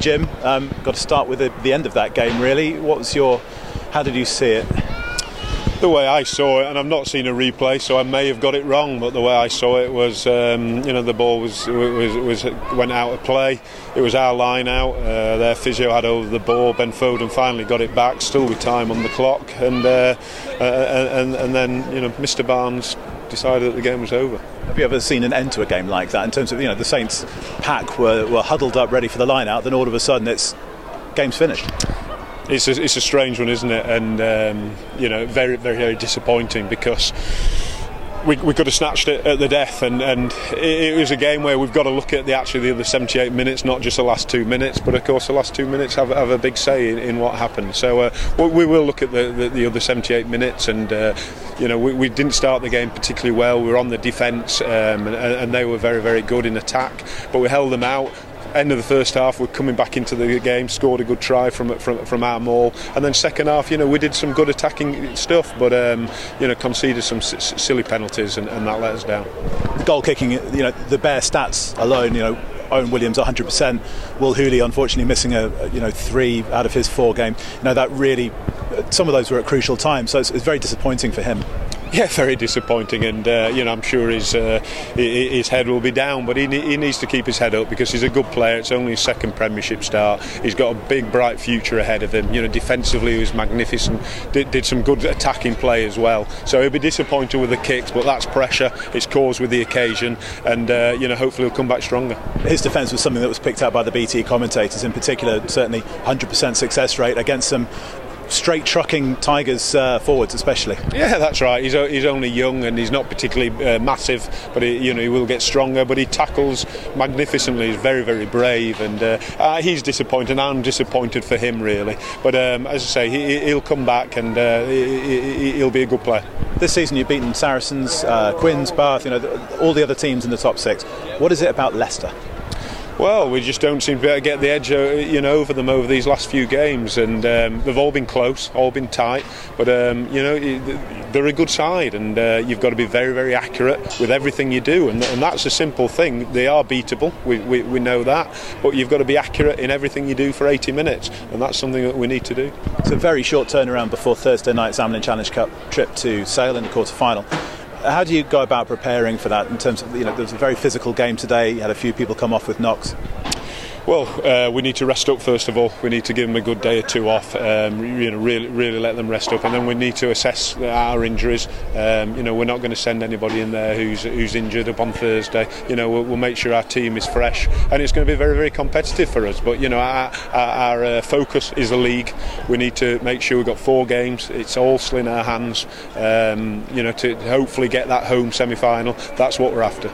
Jim, got to start with the end of that game really. How did you see it? The way I saw it, and I've not seen a replay, so I may have got it wrong, but the way I saw it was, the ball went out of play. It was our line out. Their physio had over the ball. Ben Foden finally got it back, still with time on the clock, and then Mr. Barnes decided that the game was over. Have you ever seen an end to a game like that? In terms of the Saints pack were huddled up ready for the line out, then all of a sudden game's finished. It's a strange one, isn't it? And very, very, very disappointing, because we could have snatched it at the death, and it was a game where we've got to look at the other 78 minutes, not just the last 2 minutes, but of course the last 2 minutes have a big say in what happened. So we will look at the other 78 minutes, and we didn't start the game particularly well. We were on the defence, and they were very, very good in attack, but we held them out. End of the first half, we're coming back into the game, scored a good try from our maul, and then second half, we did some good attacking stuff, but conceded some silly penalties, and that let us down. The goal kicking, the bare stats alone, Owen Williams 100%, Will Hooley unfortunately missing 3 out of his 4 game. That really, some of those were at crucial times, so it's very disappointing for him. Yeah, very disappointing, and I'm sure his head will be down, but he needs to keep his head up, because he's a good player. It's only his second Premiership start. He's got a big, bright future ahead of him. Defensively he was magnificent. Did some good attacking play as well. So he'll be disappointed with the kicks, but that's pressure. It's caused with the occasion, and hopefully he'll come back stronger. His defence was something that was picked out by the BT commentators, in particular. Certainly 100% success rate against some straight trucking Tigers forwards, especially. Yeah, that's right. He's only young, and he's not particularly massive, but he will get stronger. But he tackles magnificently. He's very, very brave, and he's disappointed. I'm disappointed for him, really. But as I say, he'll come back, and he'll be a good player. This season you've beaten Saracens, Quins, Bath, all the other teams in the top 6. What is it about Leicester? Well, we just don't seem to be able to get the edge, over them over these last few games, and they've all been close, all been tight. But they're a good side, and you've got to be very, very accurate with everything you do, and that's a simple thing. They are beatable, we know that, but you've got to be accurate in everything you do for 80 minutes, and that's something that we need to do. It's a very short turnaround before Thursday night's Amlin Challenge Cup trip to Sale in the quarter-final. How do you go about preparing for that, in terms of, there was a very physical game today, you had a few people come off with knocks? Well, we need to rest up first of all. We need to give them a good day or 2 off. Really let them rest up, and then we need to assess our injuries. We're not going to send anybody in there who's injured up on Thursday. We'll make sure our team is fresh, and it's going to be very, very competitive for us. But our focus is the league. We need to make sure we've got 4 games. It's all still in our hands. To hopefully get that home semi-final. That's what we're after.